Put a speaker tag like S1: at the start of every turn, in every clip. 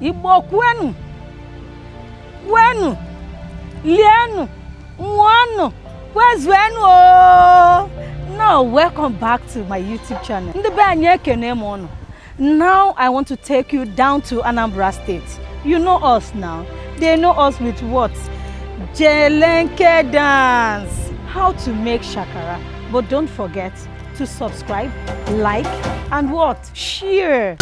S1: Igbo kwenu, kwenu, lienu, mwanu, kwezwenu. Now, welcome back to my YouTube channel. Now, I want to take you down to Anambra State. You know us now. They know us with what? Jelenke dance. How to make shakara. But don't forget to subscribe, like, and what? Share.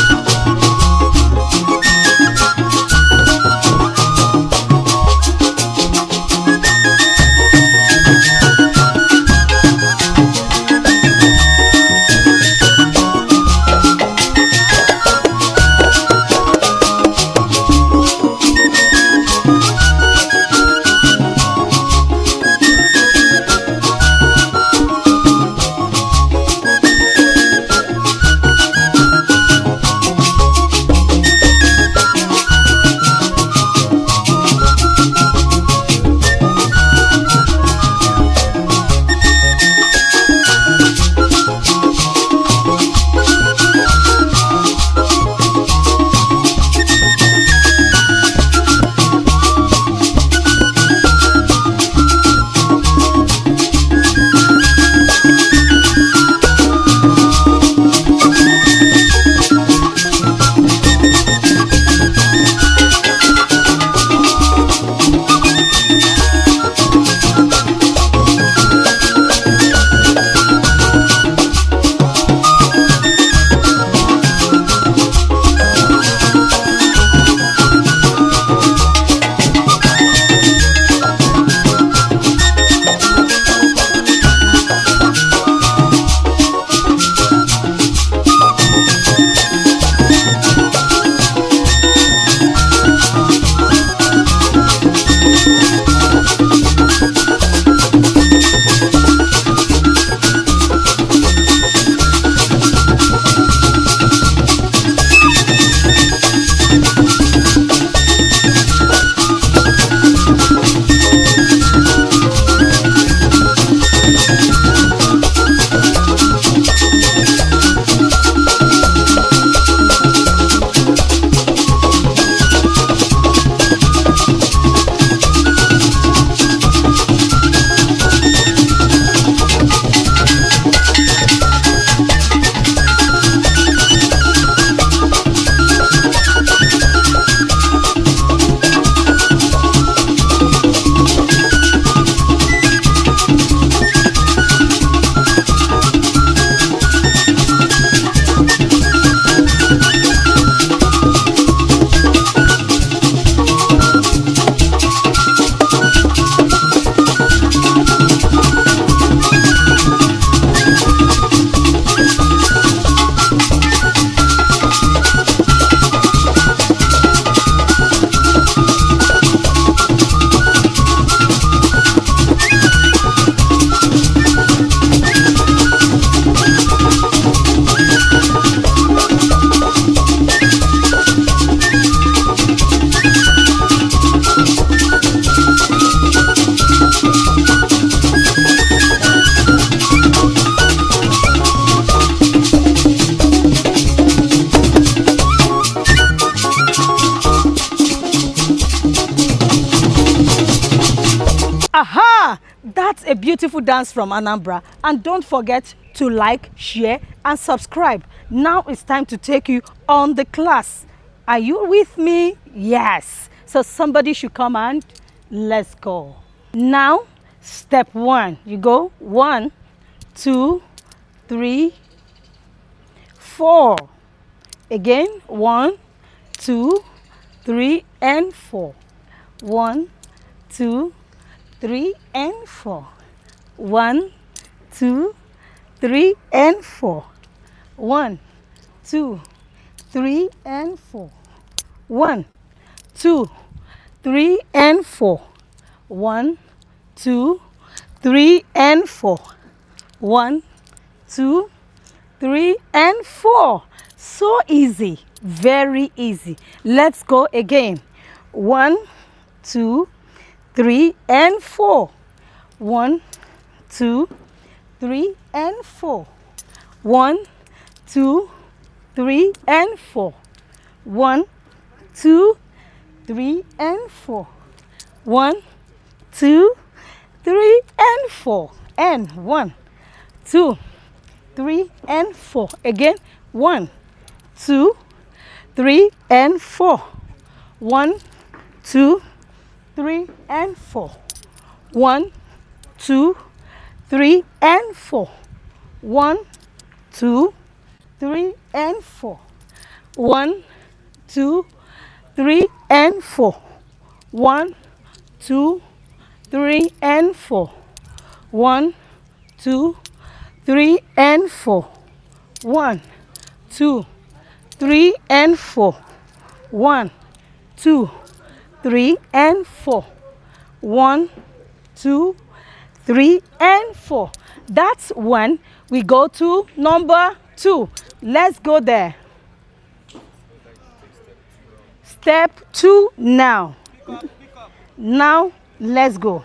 S1: Aha! That's a beautiful dance from Anambra. And don't forget to like, share, and subscribe. Now it's time to take you on the class. Are you with me? Yes. So somebody should come and let's go. Now, step 1. You go 1, 2, 3, 4. Again, 1, 2, 3, and 4. 1, 2, 3, and 4. 1, 2, 3, and 4. 1, 2, 3, and 4. 1, 2, 3, and 4. 1, 2, 3, and 4. 1, 2, 3, and 4. So easy, very easy. Let's go again. 1, 2, 3, and 4. 1, 2, 3, and 4. 1, 2, 3, and 4. 1, 2, 3, and 4. 1, 2, 3, and 4. And 1, 2, 3, and 4. Again, 1, 2, 3, and 4. 1, 2, 3, and 4. 1, 2, 3, and 4. 1, 2, 3, and 4. 1, 2, 3, and 4. 1, 2, 3, and 4. 1, 2, 3, and 4. 1, 2, 3, and 4. 1, 2, 3, and 4. 1, 2, 3, and 4. That's when we go to number 2. Let's go there. Step 2 now. Now let's go.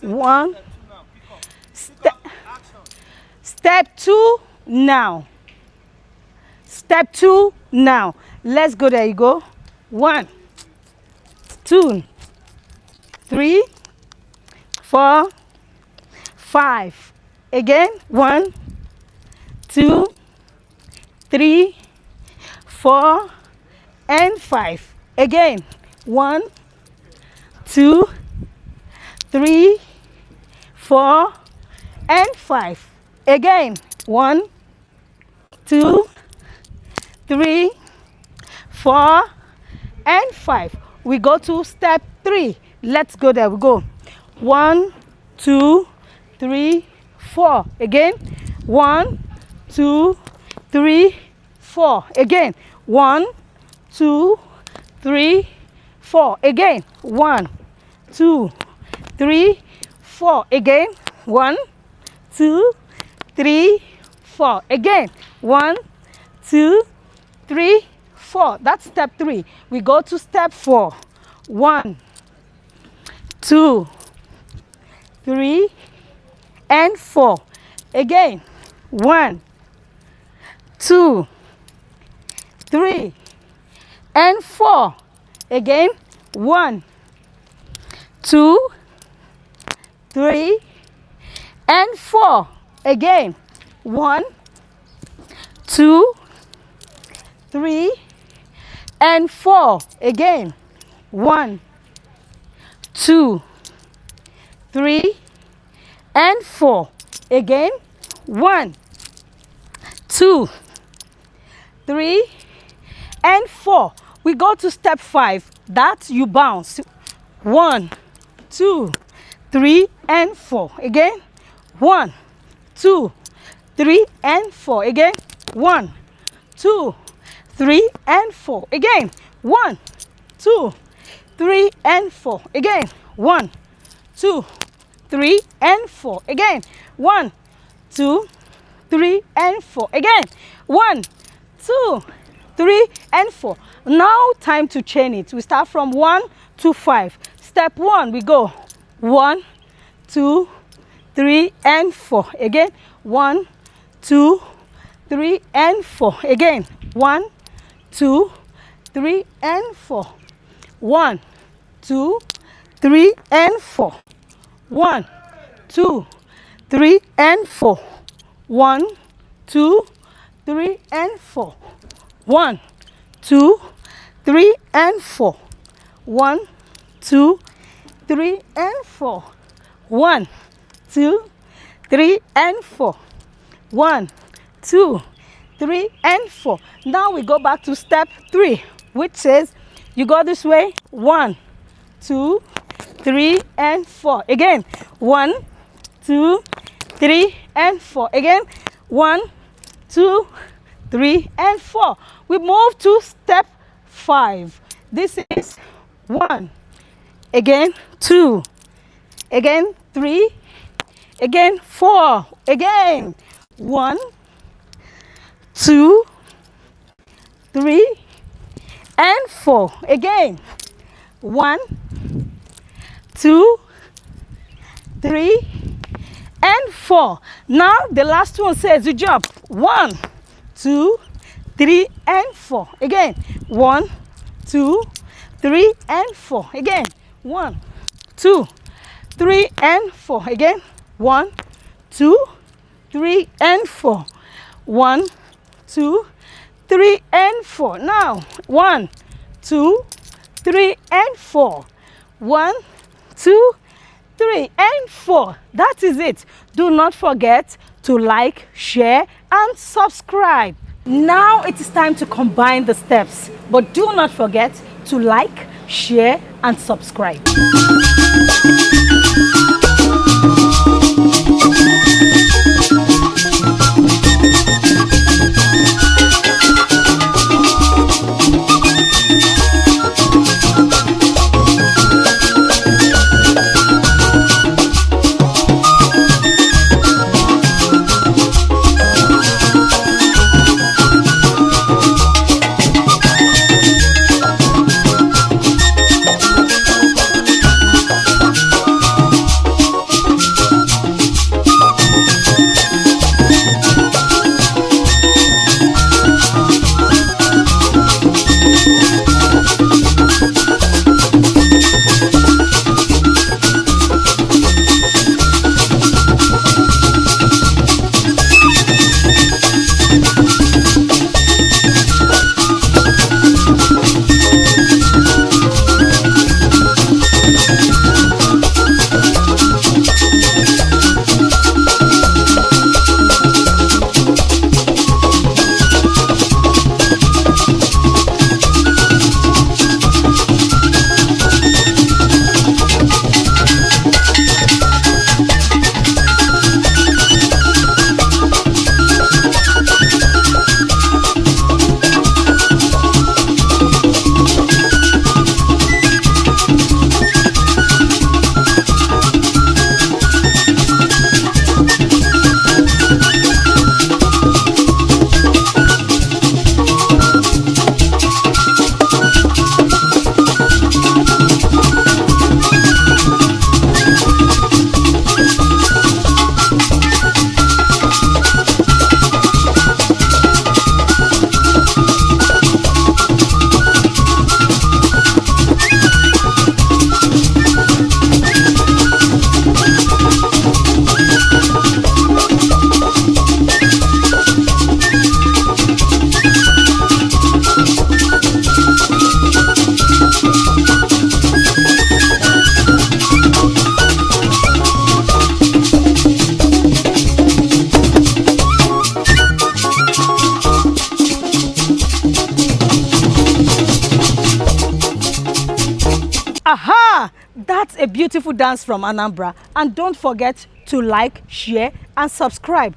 S1: One. Step 2 now. Step 2 now. Let's go. There you go. 1, 2, 3, 4, 5. Again. 1, 2, 3, 4, and 5. Again. 1, 2, 3, 4, and 5. Again. 1, 2, 3, 4, and 5. We go to step 3. Let's go there. We go. 1, 2, 3, 4. Again. 1, 2, 3, 4. Again. 1, 2, 3, 4. Again. 1, 2, 3, 4. Again. 1, 2, 3, 4. Again. 1, 2, 3, 4. That's step 3. We go to step 4. 1, 2, 3, and 4. Again. 1, 2, 3, and 4. Again. 1, 2, 3, and 4. Again. 1, 2, 3, and 4. Again. 1, 2, 3, and 4. Again. 1, 2, 3, and 4. We go to step 5. That you bounce. 1, 2, 3, and 4. Again. 1, 2, 3, and 4. Again. 1, 2, 3, and 4. Again. 1, 2, 3, and 4. Again. 1, 2, 3, and 4. Again. 1, 2, 3, and 4. Again. 1, 2, 3, and 4. Now time to chain it. We start from 1 to 5. Step 1, we go 1, 2, 3, and 4. Again. 1, 2, 3, and 4. Again. 1, 2, 3, and 4. 1, 2, 3, and 4. 1, 2, 3, and 4. 1, 2, 3, and 4. 1, 2, 3, and 4. 1, 2, 3, and 4. 1, 2, 3, and 4. 1, 2, 3, and 4. Now we go back to step 3, which says you go this way. 1, 2, 3, and 4. Again. 1, 2, 3, and 4. Again. 1, 2, 3, and 4. We move to step 5. This is 1. Again. 2. Again. 3. Again. 4. Again. 1, 2, 3, and 4. Again. 1, 2, 3, and 4. Now the last one says you jump. 1, 2, 3, and 4. Again. 1, 2, 3, and 4. Again. 1, 2, 3, and 4. Again. 1, 2, 3, and 4. 1, 2, 3, and 4. Now 1, 2, 3, and 4. 1, 2, 3, and 4. That is it. Do not forget to like, share, and subscribe. Now it is time to combine the steps, but do not forget to like, share, and subscribe. Aha! That's a beautiful dance from Anambra. And don't forget to like, share, and subscribe.